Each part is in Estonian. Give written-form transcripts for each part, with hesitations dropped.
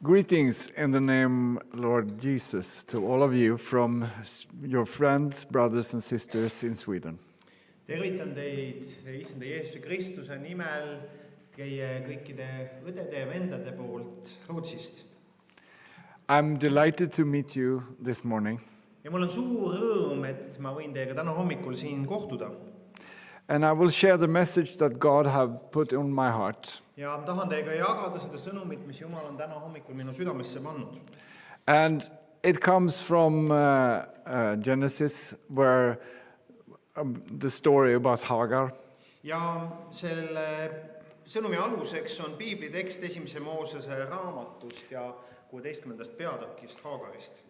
Greetings in the name, Lord Jesus, to all of you from your friends, brothers and sisters in Sweden. Tervitan teid Issanda Jeesuse Kristuse nimel teie kõikide õdede ja vendade poolt Rootsist. I'm delighted to meet you this morning. Ja mul on suur rõõm, et ma võin teiega täna hommikul siin kohtuda. And I will share the message that God have put on my heart. Ja ma tahan teiega jagada seda sõnumit, mis Jumal on täna hommikul minu südamesse pannud. And it comes from Genesis, where the story about Hagar. Ja selle sõnumi aluseks on piibli tekst 1. Moosese raamatust ja 16. peatükist Hagarist.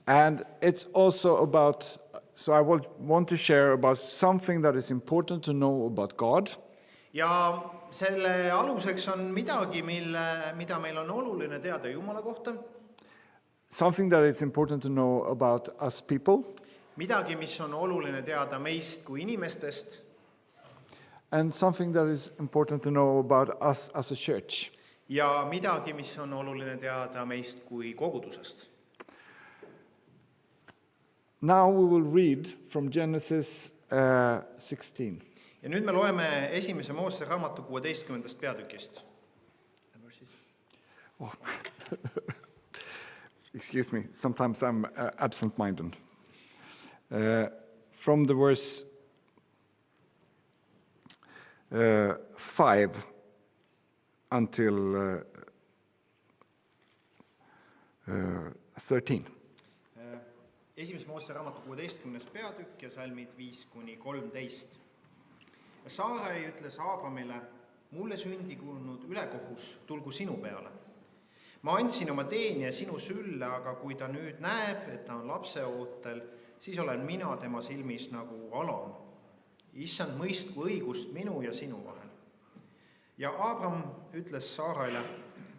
And it's also about, so I want to share about something that is important to know about God. Ja selle aluseks on midagi, mida meil on oluline teada Jumala kohta. Something that is important to know about us people. Midagi, mis on oluline teada meist kui inimestest. And something that is important to know about us as a church. Ja midagi, mis on oluline teada meist kui kogudusest. Now we will read from Genesis 16. Ja nüüd me loeme 1. Moosese raamatu 16. peatükist. Oh. Excuse me, sometimes I'm absent-minded. From the verse 5 until 13. 1. Moosese raamatu 16. peatükk ja salmid 5-13. Saarai ütles Aabramile, mulle sündikunud ülekohus tulgu sinu peale. Ma andsin oma teenija sinu sülle, aga kui ta nüüd näeb, et ta on lapseootel, siis olen mina tema silmis nagu alam. Issand mõistku õigust minu ja sinu vahel. Ja Aabram ütles Saaraile,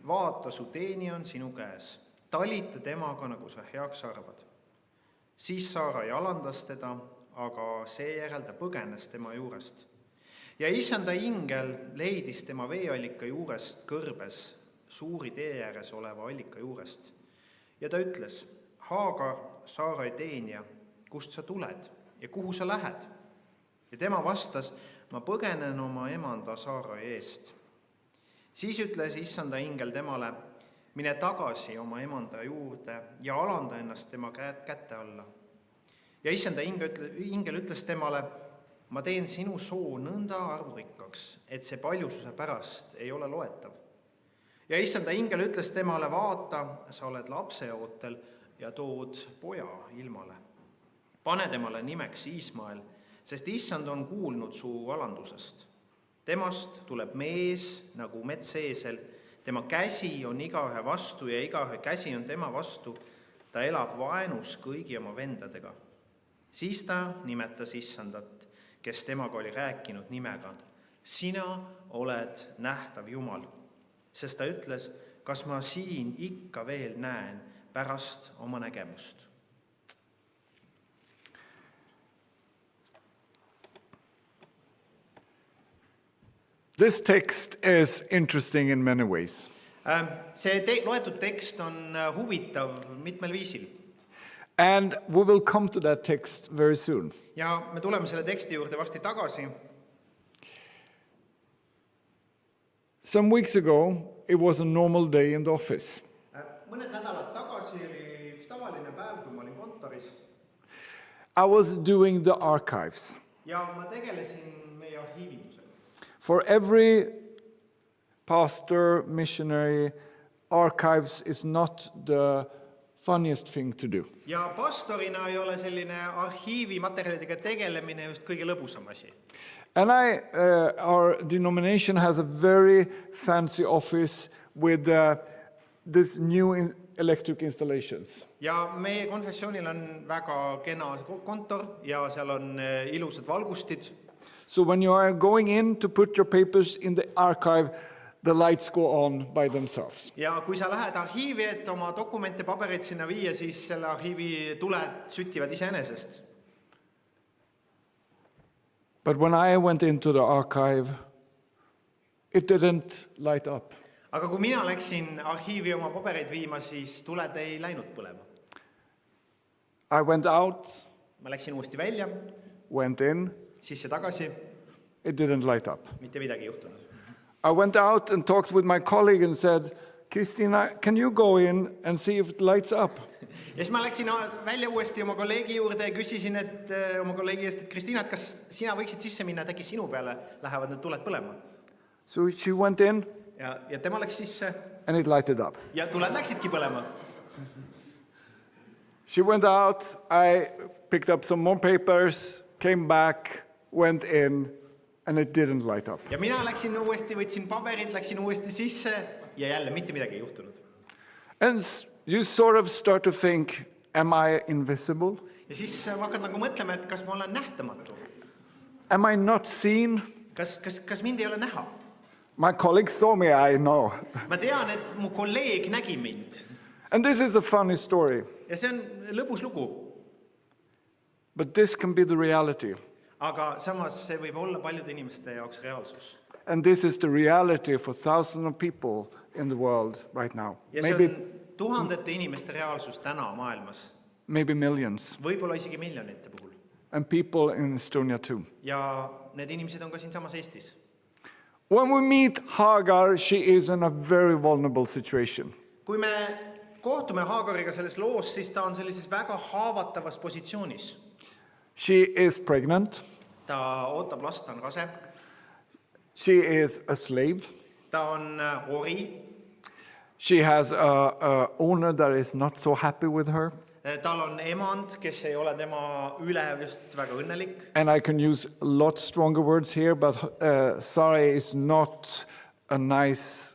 vaata, su teenija on sinu käes. Talita temaga, nagu sa heaks arvad. Siis Saarai alandas teda, aga seejärel ta põgenes tema juurest. Ja Issanda ingel leidis tema veeallika juurest kõrbes, suuri tee ääres oleva allika juurest. Ja ta ütles, Haagar, Saarai teenija, kust sa tuled ja kuhu sa lähed? Ja tema vastas, ma põgenen oma emanda Saarai eest. Siis ütles Issanda ingel temale, mine tagasi oma emanda juurde ja alanda ennast tema kätte alla. Ja Issanda ingel ütles temale, ma teen sinu soo nõnda arvurikkaks, et see paljususe pärast ei ole loetav. Ja Issanda ingel ütles temale, vaata, sa oled lapseootel ja tood poja ilmale. Pane temale nimeks Iismael, sest Issand on kuulnud su alandusest. Temast tuleb mees nagu metseesel, tema käsi on igaühe vastu ja igaühe käsi on tema vastu. Ta elab vaenus kõigi oma vendadega. Siis ta nimetas Issandat, kes temaga oli rääkinud nimega. Sina oled nähtav Jumal, sest ta ütles, kas ma siin ikka veel näen pärast oma nägemust. This text is interesting in many ways. See loetud tekst on huvitav mitmel viisil. And we will come to that text very soon. Ja me tuleme selle teksti juurde varsti tagasi. Some weeks ago, it was a normal day in the office. Mõned nädalad tagasi oli üks tavaline päev, kui ma olin kontoris. I was doing the archives. Ja ma tegelesin meie arhiivindusega. For every pastor, missionary, archives is not the funniest thing to do. Ja pastorina ei ole selline arhiivimaterjalidega tegelemine just kõige lõbusam asi. And our denomination has a very fancy office with this new electric installations. Ja meie konfessioonil on väga kena kontor ja seal on ilusad valgustid. So when you are going in to put your papers in the archive, the lights go on by themselves. Ja kui sa lähed arhiivi, et oma dokumente, pabereid sinna viia, siis selle arhiivi tuled süttivad iseenesest. But when I went into the archive, it didn't light up. aga kui mina läksin arhiivi oma pabereid viima, siis tuled ei läinud põlema. I went out, Ma läksin uuesti välja, went in, sisse tagasi, it didn't light up. mitte midagi ei juhtunud. I went out and talked with my colleague and said, Christina, can you go in and see if it lights up? Ja siis ma läksin välja uuesti oma kolleegi juurde ja küsisin oma kolleegi eest, et Kristiina, et kas sina võiksid sisse minna, et äkki sinu peale lähevad need tuled põlema. So she went in Ja tema läks sisse and it lighted up. ja tuled läksidki põlema. She went out, I picked up some more papers, came back, went in, and it didn't light up. Ja mina läksin uuesti, võtsin paberid, läksin uuesti sisse ja jälle mitte midagi ei juhtunud. And you sort of start to think, am I invisible? Ja siis ma hakkad nagu mõtlema, et kas ma olen nähtamatu. Am I not seen? Kas mind ei ole näha? My colleague saw me, I know. Ma tean, et mu kolleeg nägi mind. And this is a funny story, Ja see on lõbus lugu. but this can be the reality. Aga samas see võib olla paljude inimeste jaoks reaalsus. And this is the reality for thousands of people in the world right now. Ja see on tuhandete inimeste reaalsus täna maailmas. Maybe millions. Võib-olla isegi miljonite puhul. And people in Estonia too. Ja need inimesed on ka siin samas Eestis. When we meet Hagar, she is in a very vulnerable situation. Kui me kohtume Haagariga selles loos, siis ta on sellises väga haavatavas positsioonis. She is pregnant. Ta ootab last, ta on rase. She is a slave. Ta on ori. She has an owner that is not so happy with her. Tal on emand, kes ei ole tema üle just väga õnnelik. And I can use a lot stronger words here, but Sarai is not a nice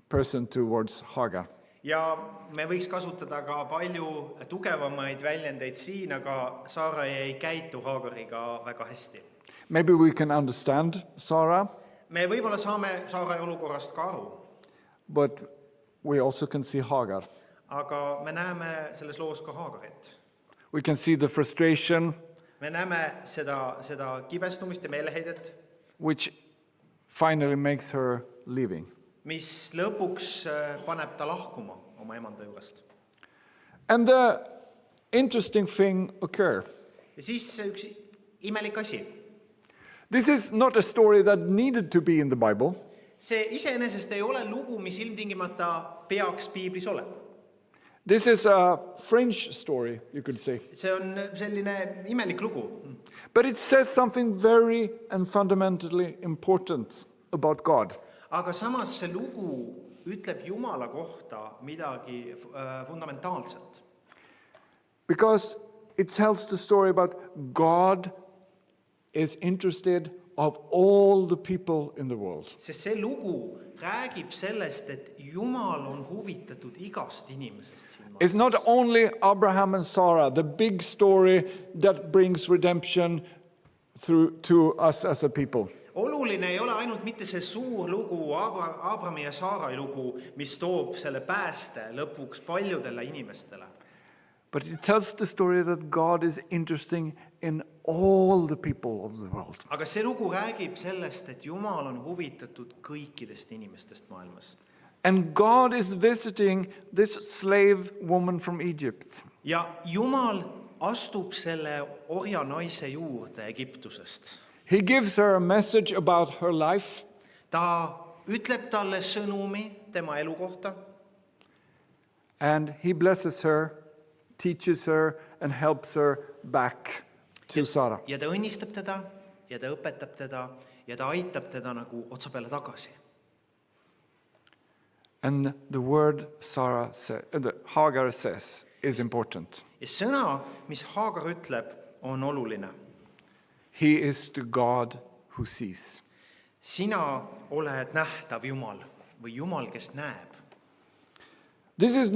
person towards Hagar. Ja me võiks kasutada ka palju tugevamaid väljendeid siin, aga Saara ei käitu Haagariga väga hästi. Maybe we can understand Sarah, Me võib-olla saame Saara olukorrast ka aru, but we also can see Hagar. aga me näeme selles loos ka Haagarit. We can see the frustration, Me näeme seda kibestumist ja meeleheidet, which finally makes her leaving. mis lõpuks paneb ta lahkuma oma emanda juurest. And the interesting thing occurs. Ja siis üks imelik asi. This is not a story that needed to be in the Bible. See iseenesest ei ole lugu, mis ilmtingimata peaks piiblis olema. This is a French story, you could say. See on selline imelik lugu. But it says something very and fundamentally important about God. Aga samas see lugu ütleb Jumala kohta midagi fundamentaalset. Because it tells the story about God is interested of all the people in the world. Sest see lugu räägib sellest, et Jumal on huvitatud igast inimesest siin It's not maailmas. only Abraham and Sarah, the big story that brings redemption through to us as a people. Oluline ei ole ainult mitte see suur lugu, Abrami ja Saarai lugu, mis toob selle pääste lõpuks paljudele inimestele. But it tells the story that God is interested in all the people of the world. Aga see lugu räägib sellest, et Jumal on huvitatud kõikidest inimestest maailmas. And God is visiting this slave woman from Egypt. Ja Jumal astub selle orja naise juurde Egiptusest. He gives her a message about her life. Ta ütleb talle sõnumi tema elu kohta. And he blesses her, teaches her, and helps her back to Sarah. Ja ta õnnistab teda, ja ta õpetab teda, ja ta aitab teda nagu otsa peale tagasi. And the word Hagar says is important. Ja sõna, mis Haagar ütleb, on oluline. He is the God who sees. Sina oled nähtav Jumal või Jumal, kes näeb. This is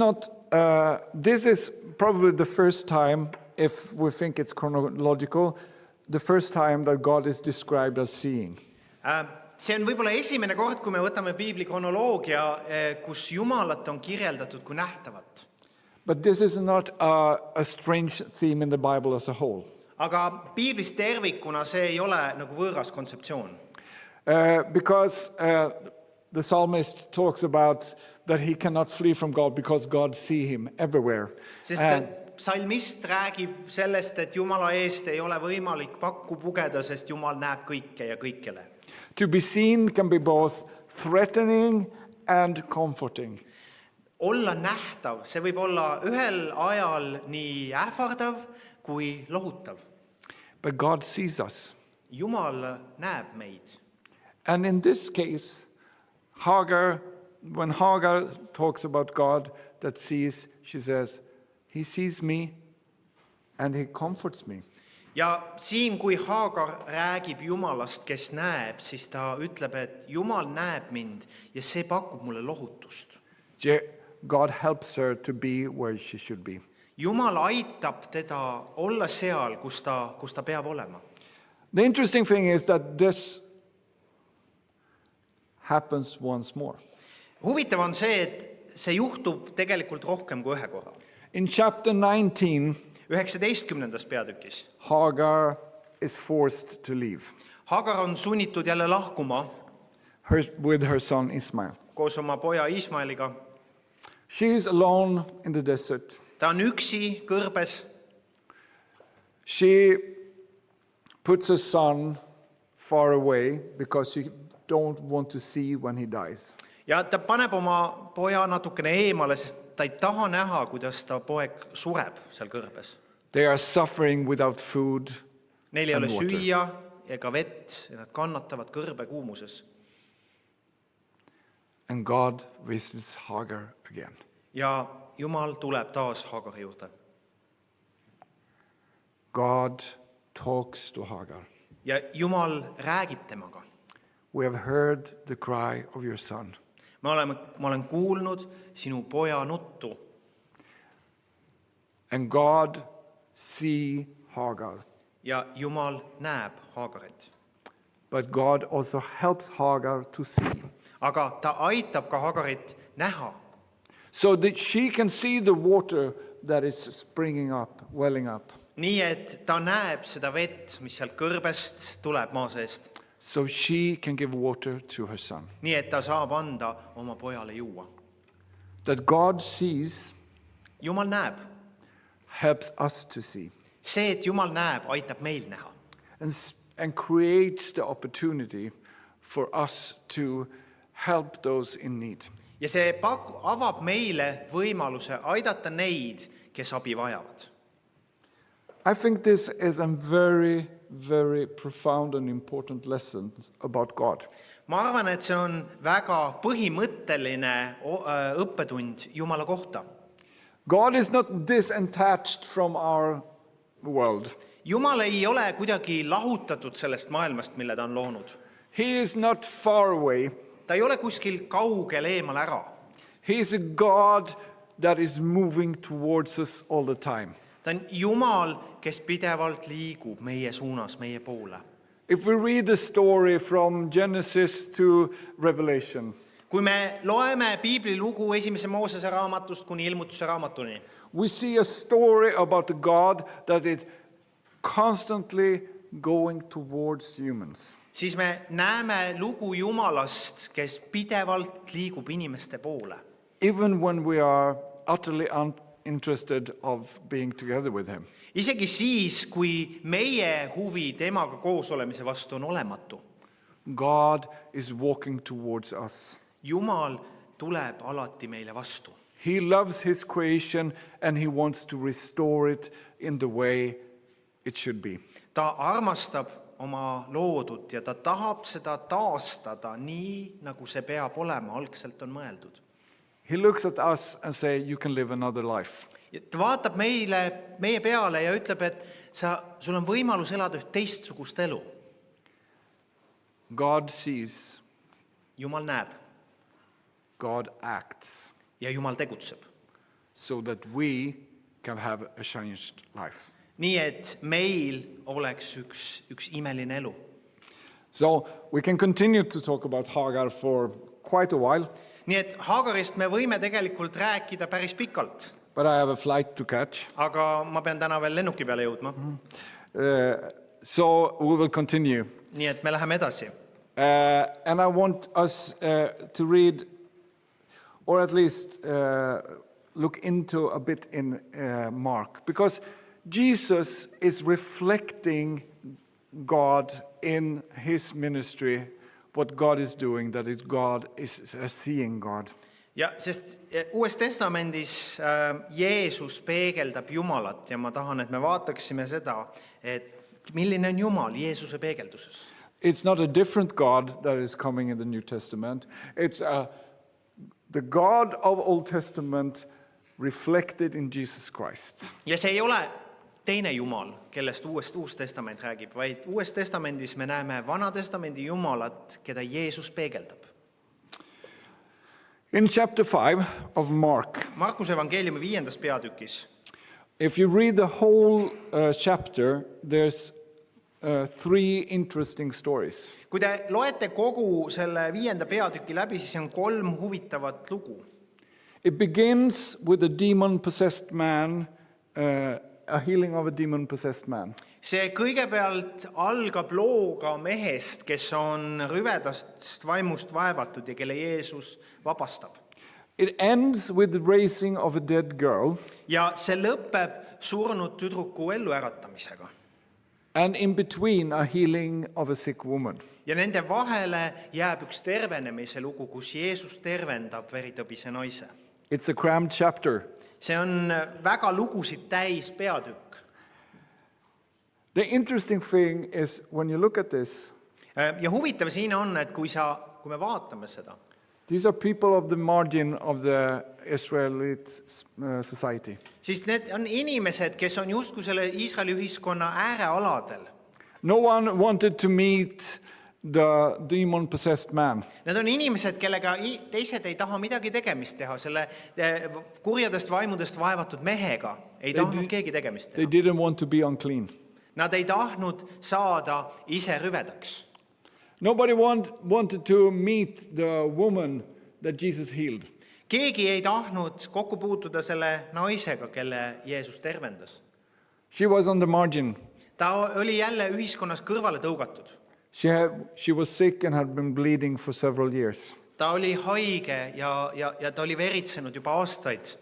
probably the first time, if we think it's chronological, the first time that God is described as seeing. See on võib-olla esimene kord, kui me võtame piibli kronoloogia, kus Jumalat on kirjeldatud kui nähtavat. But this is not a strange theme in the Bible as a whole. Aga piiblis tervikuna see ei ole nagu võõras kontseptsioon. Because the psalmist talks about that he cannot flee from God because God sees him everywhere. Sest psalmist räägib sellest, et Jumala eest ei ole võimalik pakku pugeda, sest Jumal näeb kõike ja kõikjale. To be seen can be both threatening and comforting. Olla nähtav, see võib olla ühel ajal nii ähvardav kui lohutav. But God sees us. Jumal näeb meid. And in this case, when Hagar talks about God that sees, she says, he sees me and he comforts me. Ja siin, kui Hagar räägib Jumalast, kes näeb, siis ta ütleb, et Jumal näeb mind ja see pakub mulle lohutust. God helps her to be where she should be. Jumal aitab teda olla seal, kus ta peab olema. The interesting thing is that this happens once more. Huvitav on see, et see juhtub tegelikult rohkem kui ühe korra. In chapter 19, 19. peatükis. Hagar is forced to leave Hagar on sunnitud jälle lahkuma with her son Ismail. koos oma poja Ismaeliga. She is alone in the desert. Ta on üksi kõrbes. She puts her son far away because she don't want to see when he dies. Ja ta paneb oma poja natukene eemale, sest ta ei taha näha, kuidas ta poeg sureb seal kõrbes. They are suffering without food. Neil ei ole and water. süüa ega vett ja nad kannatavad kõrbe kuumuses. And God visits Hagar again. Ja Jumal tuleb taas Hagari juurde. God talks to Hagar. Ja Jumal räägib temaga. We have heard the cry of your son. Ma olen kuulnud sinu poja nuttu. And God see Hagar. Ja Jumal näeb Hagarit. But God also helps Hagar to see. Aga ta aitab ka Hagarit näha. So that she can see the water that is springing up, welling up. Nii et ta näeb seda vett, mis sealt kõrbest tuleb maa seest. So she can give water to her son. Nii et ta saab anda oma pojale juua. That God sees Jumal näeb. helps us to see. See, et Jumal näeb, aitab meil näha. And creates the opportunity for us to help those in need. Ja see avab meile võimaluse aidata neid, kes abi vajavad. I think this is a very, very profound and important lesson about God. Ma arvan, et see on väga põhimõtteline õppetund Jumala kohta. God is not disattached from our world. Jumal ei ole kuidagi lahutatud sellest maailmast, mille ta on loonud. He is not far away. Ta ei ole kuskil kaugel eemal ära. He is a God that is moving towards us all the time. Ta on Jumal, kes pidevalt liigub meie suunas, meie poole. If we read the story from Genesis to Revelation, Kui me loeme Piibli lugu esimese Moosese raamatust kuni ilmutuse raamatuni, we see a story about a God that is constantly going towards humans. siis me näeme lugu Jumalast, kes pidevalt liigub inimeste poole. Even when we are utterly uninterested of being together with him. Isegi siis, kui meie huvi temaga koos olemise vastu on olematu. God is walking towards us. Jumal tuleb alati meile vastu. He loves his creation and he wants to restore it in the way it should be. Ta armastab oma loodut ja ta tahab seda taastada nii, nagu see peab olema, algselt on mõeldud. He looks at us and says, you can live another life. Ta vaatab meie peale ja ütleb, et sul on võimalus elada üht teistsugust elu. God sees, Jumal näeb God acts, ja Jumal tegutseb. so that we can have a changed life. Nii et meil oleks üks imeline elu. So we can continue to talk about Hagar for quite a while, Nii et Hagarist me võime tegelikult rääkida päris pikalt, but I have a flight to catch. aga ma pean täna veel lennuki peale jõudma. So we will continue. Nii et me läheme edasi. And I want us to read, or at least look into a bit in Mark, because Jesus is reflecting God in his ministry, what God is doing, that is God is seeing God. Ja sest Uues Testamendis Jeesus peegeldab Jumalat ja ma tahan, et me vaataksime seda, et milline on Jumal Jeesuse peegelduses. It's not a different God that is coming in the New Testament. It's the God of Old Testament reflected in Jesus Christ. Ja see ei ole teine Jumal, kellest Uus Testament räägib, vaid Uues Testamendis me näeme Vana Testamendi Jumalat, keda Jeesus peegeldab. In chapter 5 of Mark, Markuse evangeeliumi 5. peatükis, if you read the whole chapter, there's 3 interesting stories. kui te loete kogu selle 5. peatüki läbi, siis on 3 huvitavat lugu. It begins with a demon-possessed man, a healing of a demon-possessed man. See kõigepealt algab looga mehest, kes on rüvedast vaimust vaevatud ja kelle Jeesus vabastab. It ends with the raising of a dead girl. Ja see lõpeb surnud tüdruku elluäratamisega. And in between, a healing of a sick woman. Ja nende vahele jääb üks tervenemise lugu, kus Jeesus tervendab veritõbise naise. It's a crammed chapter. See on väga lugusid täis peatükk. The interesting thing is, when you look at this, Ja huvitav siin on, et kui me vaatame seda, these are people of the margin of the Israelite society. siis need on inimesed, kes on justkui selle Iisraeli ühiskonna äärealadel. No one wanted to meet the demon-possessed man. Need on inimesed, kellega teised ei taha midagi tegemist teha, selle kurjadest vaimudest vaevatud mehega ei tahtnud keegi tegemist They teha. didn't want to be unclean. Nad ei tahtnud saada ise rüvedaks. Nobody wanted to meet the woman that Jesus healed. Keegi ei tahtnud kokku puutuda selle naisega, kelle Jeesus tervendas. She was on the margin. Ta oli jälle ühiskonnas kõrvale tõugatud. She was sick and had been bleeding for several years. Ta oli haige ja ta oli veritsenud juba aastaid.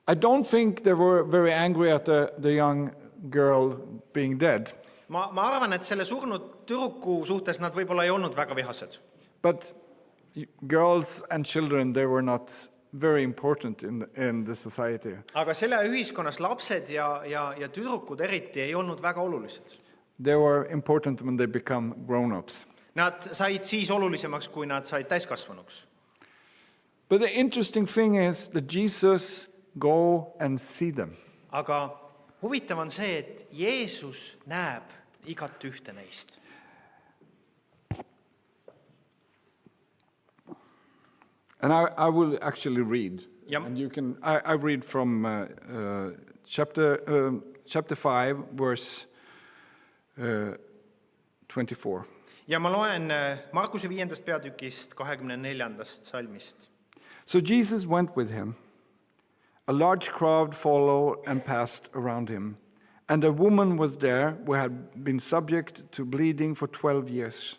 I don't think they were very angry at the young girl being dead. Ma arvan, et selle surnud tüdruku suhtes nad võib-olla ei olnud väga vihased. But girls and children, they were not very important in the society. Aga selle ühiskonnas lapsed ja tüdrukud eriti ei olnud väga olulised. They were important when they become grown-ups. Nad said siis olulisemaks, kui nad said täiskasvanuks. But the interesting thing is that Jesus go and see them. Aga huvitav on see, et Jeesus näeb igat ühte neist. And I will actually read. Yep. And you can. I read from chapter 5, verse 24. Ja ma loen Markuse 5. peatükist 24. salmist. So Jesus went with him. A large crowd followed and passed around him. And a woman was there who had been subject to bleeding for 12 years.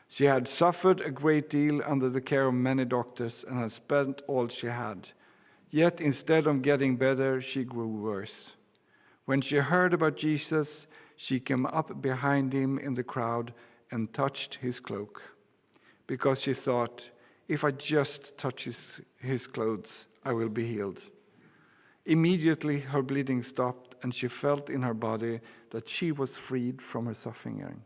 She had suffered a great deal under the care of many doctors and had spent all she had. Yet instead of getting better, she grew worse. When she heard about Jesus, she came up behind him in the crowd and touched his cloak, because she thought, if I just touch his clothes, I will be healed. Immediately her bleeding stopped, and she felt in her body that she was freed from her suffering.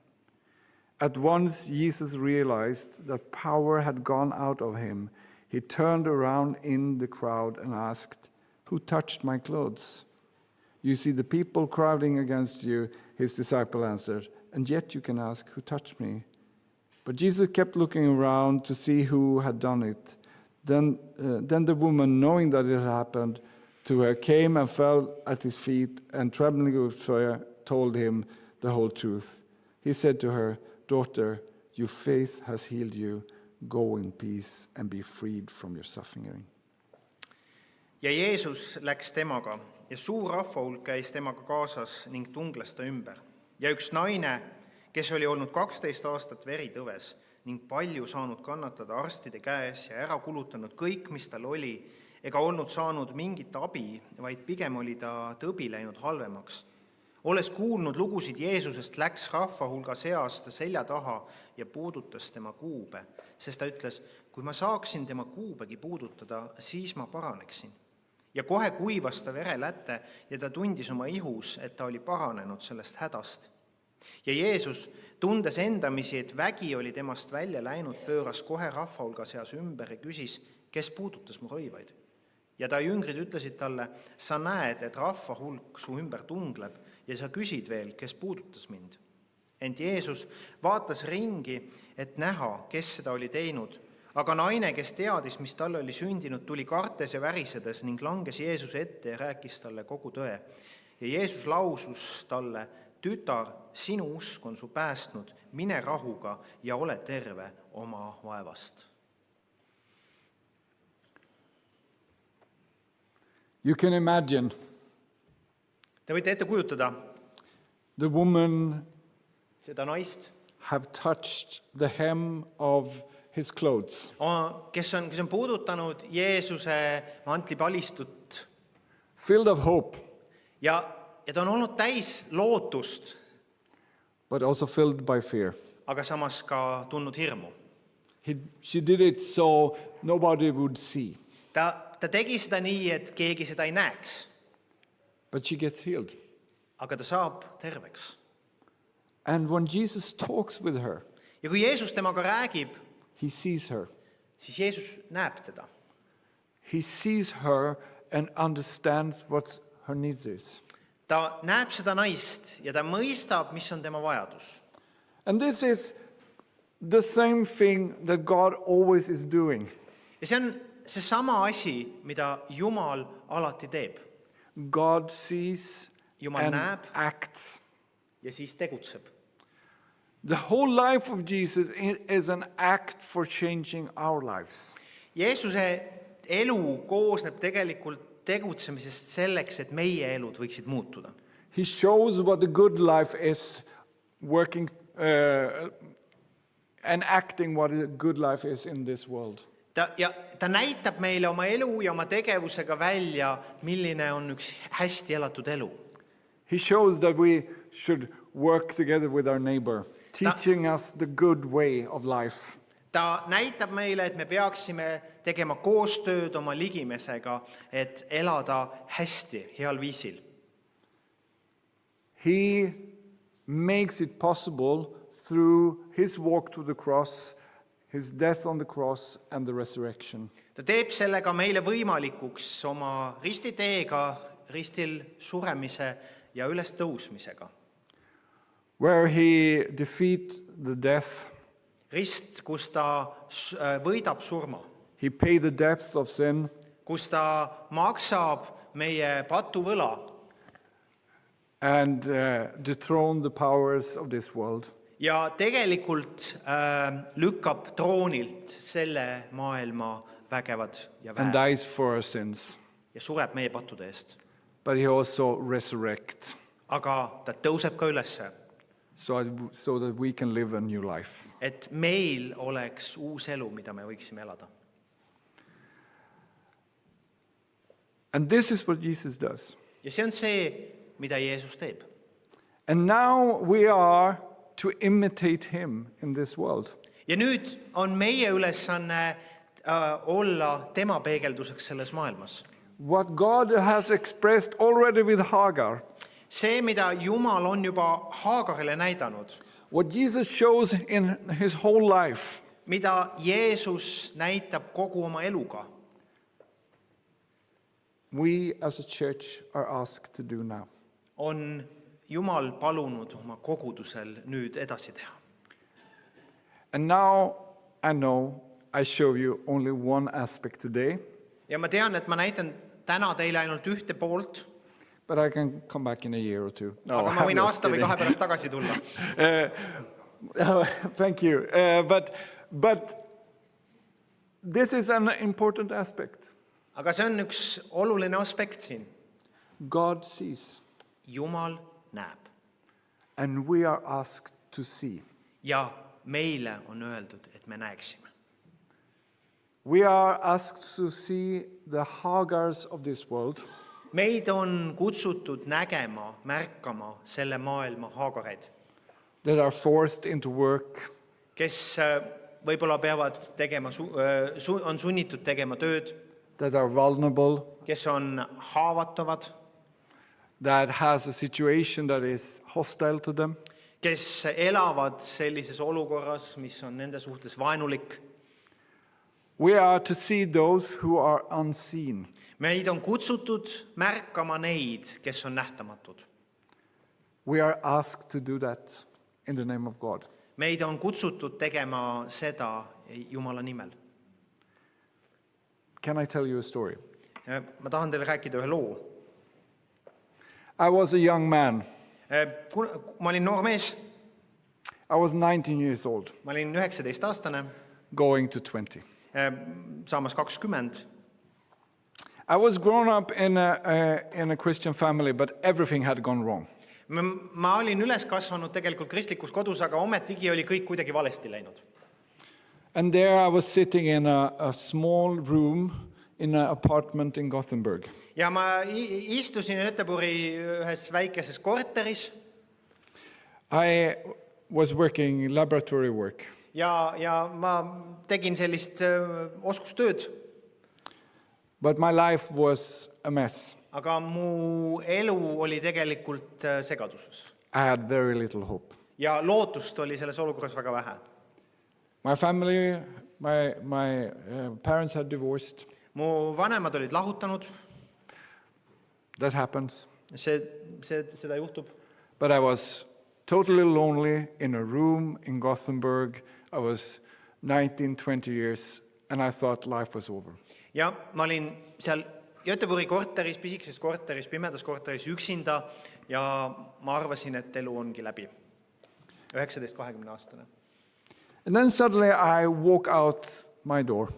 At once Jesus realized that power had gone out of him. He turned around in the crowd and asked, "Who touched my clothes?" "You see the people crowding against you," his disciple answered, "and yet you can ask, 'Who touched me?'" But Jesus kept looking around to see who had done it. Then the woman, knowing that it had happened to her, came and fell at his feet, and trembling with fear, told him the whole truth. He said to her, "Daughter, your faith has healed you. Go in peace and be freed from your suffering." Ja Jeesus läks temaga ja suur rahvahulk käis temaga kaasas ning tungles ta ümber. Ja üks naine, kes oli olnud 12 aastat veritõves ning palju saanud kannatada arstide käes ja ära kulutanud kõik, mis tal oli, ega olnud saanud mingit abi, vaid pigem oli ta tõbi läinud halvemaks. Olles kuulnud lugusid Jeesusest, läks rahva hulga seast selja taha ja puudutas tema kuube, sest ta ütles, kui ma saaksin tema kuubegi puudutada, siis ma paraneksin. Ja kohe kuivas ta vereläte ja ta tundis oma ihus, et ta oli paranenud sellest hädast. Ja Jeesus, tundes endamisi, et vägi oli temast välja läinud, pööras kohe rahva hulga seas ümber ja küsis, kes puudutas mu rõivaid. Ja ta jüngrid ütlesid talle, sa näed, et rahva hulk su ümber tungleb ja sa küsid veel, kes puudutas mind. Ent Jeesus vaatas ringi, et näha, kes seda oli teinud. Aga naine, kes teadis, mis talle oli sündinud, tuli kartes ja värisedes ning langes Jeesuse ette ja rääkis talle kogu tõe. Ja Jeesus lausus talle, tütar, sinu usk on su päästnud, mine rahuga ja ole terve oma vaevast. You can imagine Te võite ette kujutada the woman seda naist, have touched the hem of his clothes. kes on puudutanud Jeesuse mantlipalistut Filled of hope, ja ta on olnud täis lootust, but also filled by fear. aga samas ka tundnud hirmu. She did it so nobody would see, Ta tegi seda nii, et keegi seda ei näeks, but she gets healed. aga ta saab terveks. And when Jesus talks with her, Ja kui Jeesus temaga räägib, he sees her. siis Jeesus näeb teda. He sees her and understands what her needs is. Ta näeb seda naist ja ta mõistab, mis on tema vajadus. And this is the same thing that God always is doing. Ja see on seesama asi, mida Jumal alati teeb. God sees Jumal and näeb acts. ja siis tegutseb. The whole life of Jesus is an act for changing our lives. Jeesuse elu koosneb tegelikult tegutsemisest selleks, et meie elud võiksid muutuda. He shows what the good life is, working and acting what a good life is in this world. Ta näitab meile oma elu ja oma tegevusega välja, milline on üks hästi elatud elu. He shows that we should work together with our neighbor, teaching us the good way of life. Ta näitab meile, et me peaksime tegema koostööd oma ligimesega, et elada hästi, heal viisil. He makes it possible through his walk to the cross, his death on the cross and the resurrection. Ta teeb sellega meile võimalikuks oma ristiteega, ristil suremise ja üles tõusmisega. Where he defeats the death, Rist, kus ta võidab surma, he paid the depth of sin, kus ta maksab meie patuvõla and dethrone the powers of this world. ja tegelikult lükkab troonilt selle maailma vägevad ja And dies for our sins. ja sureb meie pattude eest. But he also resurrects Aga ta tõuseb ka ülesse, so that we can live a new life. et meil oleks uus elu, mida me võiksime elada. And this is what Jesus does. Ja see on see, mida Jeesus teeb. And now we are to imitate him in this world. Ja nüüd on meie ülesanne olla tema peegelduseks selles maailmas. What God has expressed already with Hagar, See, mida Jumal on juba Haagarile näidanud, what Jesus shows in his whole life, mida Jeesus näitab kogu oma eluga, we as a church are asked to do now. on Jumal palunud oma kogudusel nüüd edasi teha. And now I know I show you only one aspect today, Ja ma tean, et ma näitan täna teile ainult ühte poolt, but I can come back in a year or two. No, aga ma võin I'm just aasta või kidding. 2 pärast tagasi tulla. Thank you. But this is an important aspect. Aga see on üks oluline aspekt siin. God sees, Jumal näeb and we are asked to see. ja meile on öeldud, et me näeksime. We are asked to see the Hagars of this world, Meid on kutsutud nägema, märkama selle maailma haagareid, that are forced into work, kes võib-olla peavad tegema, on sunnitud tegema tööd, that are vulnerable, kes on haavatavad, that has a situation that is hostile to them. kes elavad sellises olukorras, mis on nende suhtes vaenulik. We are to see those who are unseen. Meid on kutsutud märkama neid, kes on nähtamatud. We are asked to do that in the name of God. Meid on kutsutud tegema seda Jumala nimel. Can I tell you a story? Ma tahan teile rääkida ühe loo. I was a young man. Ma olin noor mees, I was 19 years old, ma olin 19-aastane, going to 20. saamas 20. I was grown up in a Christian family, but everything had gone wrong. Ma olin üles kasvanud tegelikult kristlikus kodus, aga ometigi oli kõik kuidagi valesti läinud. And there I was sitting in a small room in an apartment in Gothenburg. Ja ma istusin Göteborgi ühes väikeses korteris I was working laboratory work. ja ma tegin sellist oskustööd, But my life was a mess. aga mu elu oli tegelikult segaduses. I had very little hope. Ja lootust oli selles olukorras väga vähe. My family, my parents had divorced. Mu vanemad olid lahutanud, That happens. seda juhtub. But I was totally lonely in a room in Gothenburg. I was 19, 20 years, and I thought life was over. Ja ma olin seal Göteborgi korteris, pisikeses korteris, pimedas korteris üksinda ja ma arvasin, et elu ongi läbi. 19-20-aastane. And then suddenly I walk out my door.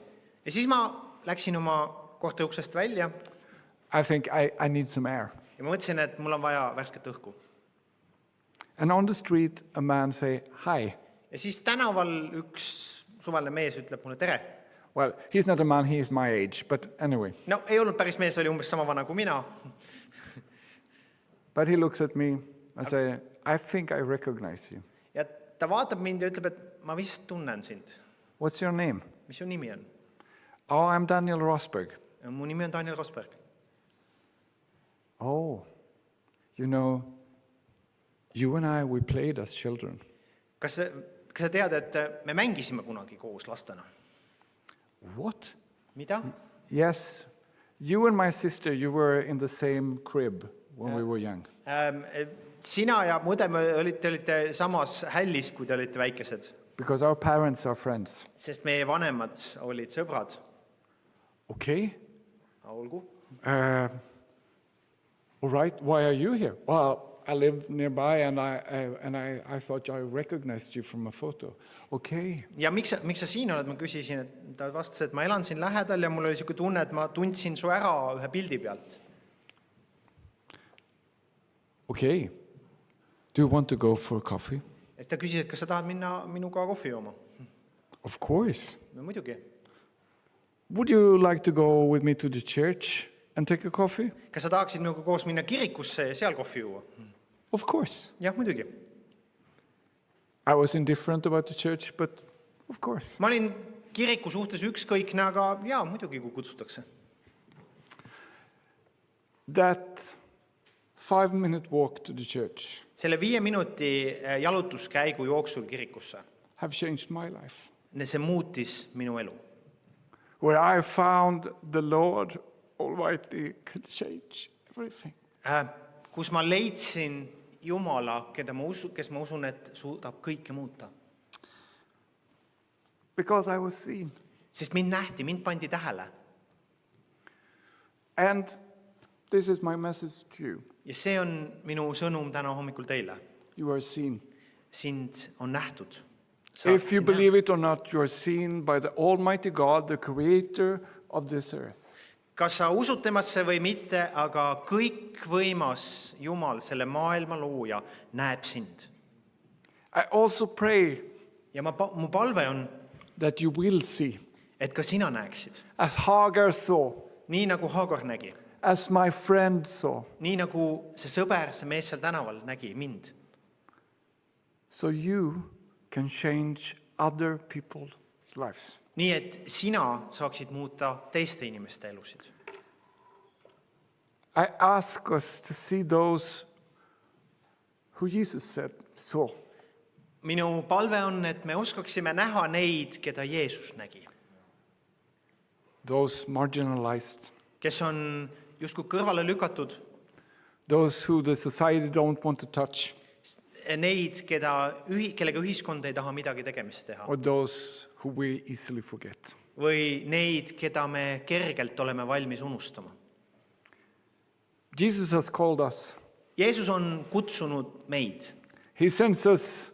Ja siis ma läksin oma korteri uksest välja I think I need some air. ja ma mõtlesin, et mul on vaja värsket õhku. And on the street, a man say, hi. Ja siis tänaval üks suvaline mees ütleb mulle tere. Well, he's not a man, he is my age, but anyway. No ei olnud päris mees, oli umbes sama vana kui mina. But he looks at me and say, I think I recognize you. Ja ta vaatab mind ja ütleb, et ma vist tunnen sind. What's your name? Mis su nimi on? Oh, I'm Daniel Rosberg. Ja mu nimi on Daniel Rosberg. Oh, you know, you and I, we played as children. Kas sa tead, et me mängisime kunagi koos lastena? What? Mida? Yes, you and my sister, you were in the same crib when we were young. Sina ja mu õde olite samas hällis, kui te olite väikesed, Because our parents are friends. sest meie vanemad olid sõbrad. Okay, Olgu. all right, why are you here? Well, I live nearby and I thought I recognized you from a photo. Okay, Ja miks sa siin oled, ma küsisin, et ta vastas, et ma elan siin lähedal ja mul oli selline tunne, et ma tundsin su ära ühe pildi pealt. okay. Do you want to go for coffee? Ja siis ta küsis, et kas sa tahad minna minuga kohvi jooma? Of course. No muidugi. Would you like to go with me to the church and take a coffee? Kas sa tahaksid minuga koos minna kirikusse ja seal kohvi juua? Of course. Jah, muidugi. I was indifferent about the church, but of course. Ma olin kiriku suhtes ükskõikne, aga jaa, muidugi, kui kutsutakse. That 5-minute walk to the church Selle 5 minuti jalutuskäigu jooksul kirikusse. have changed my life. See muutis minu elu. Where I found the Lord Almighty can change everything. Kus ma leidsin Jumala, kes ma usun, et suudab kõike muuta. Because I was seen. Sest mind nähti, mind pandi tähele. And this is my message to you. Ja see on minu sõnum täna hommikul teile. You are seen. Sind on nähtud. If you believe it or not, you are seen by the Almighty God, the creator of this earth. Kas sa usud temasse või mitte, aga kõikvõimas Jumal, selle maailma looja, näeb sind. I also pray ja mu palve on, that you will see, et ka sina näeksid. as Hagar saw, Nii nagu Hagar nägi. as my friend saw, Nii nagu see sõber, see mees seal tänaval nägi mind. so you can change other people's lives. Nii et sina saaksid muuta teiste inimeste elusid. I ask us to see those who Jesus said saw. Minu palve on, et me oskaksime näha neid, keda Jeesus nägi. Those marginalized, Kes on justkui kõrvale lükatud. those who the society don't want to touch, Neid, kellega ühiskond ei taha midagi tegemist teha. or those who we easily forget. Või neid, keda me kergelt oleme valmis unustama. Jesus has called us. Jeesus on kutsunud meid. He sends us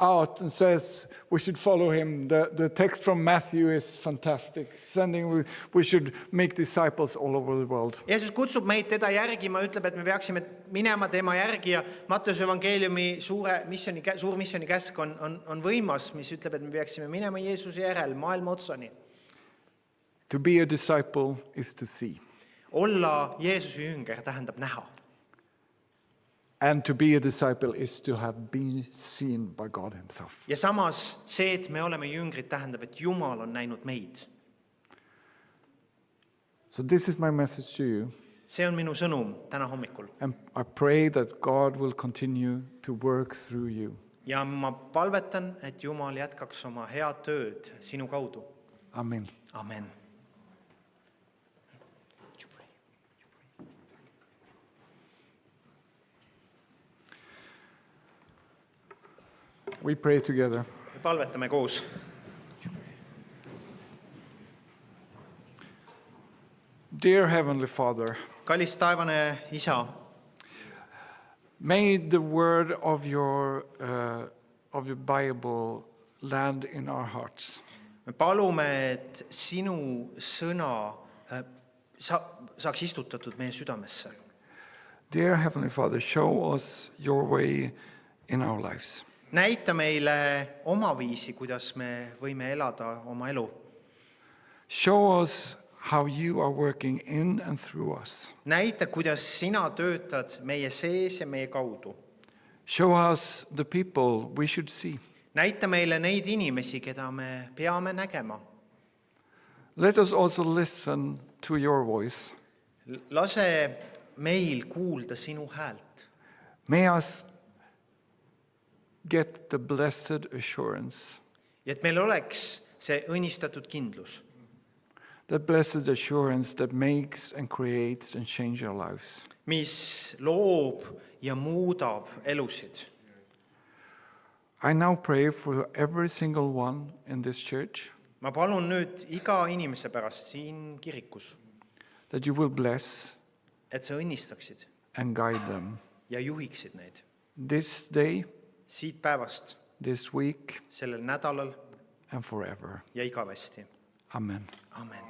out and says we should follow him. The text from Matthew is fantastic. We should make disciples all over the world. Jeesus kutsub meid teda järgima, ütleb, et me peaksime minema tema järgi ja Matteuse evangeeliumi suur missiooni käsk on võimas, mis ütleb, et me peaksime minema Jeesuse järel maailma otsani. To be a disciple is to see. Olla Jeesuse jünger tähendab näha. And to be a disciple is to have been seen by God himself. Ja samas see, et me oleme jüngrid, tähendab, et Jumal on näinud meid. So this is my message to you. See on minu sõnum täna hommikul. And I pray that God will continue to work through you. Ja ma palvetan, et Jumal jätkaks oma head tööd sinu kaudu. Amen. Amen. We pray together. Me palvetame koos. Dear Heavenly Father, Kallis taevane Isa, may the word of your Bible land in our hearts. me palume, et sinu sõna saaks istutatud meie südamesse. Dear Heavenly Father, show us your way in our lives. Näita meile oma viisi, kuidas me võime elada oma elu. Show us how you are working in and through us. Näita, kuidas sina töötad meie sees ja meie kaudu. Show us the people we should see. Näita meile neid inimesi, keda me peame nägema. Let us also listen to your voice. Lase meil kuulda sinu häält. May us get the blessed assurance. Ja et meil oleks see õnnistatud kindlus. The blessed assurance that makes and creates and changes our lives. Mis loob ja muudab elusid. I now pray for every single one in this church Ma palun nüüd iga inimese pärast siin kirikus, that you will bless et sa õnnistaksid and guide them ja juhiksid neid. this day, Siit päevast, this week, sellel nädalal and forever. ja igavesti. Amen. Amen.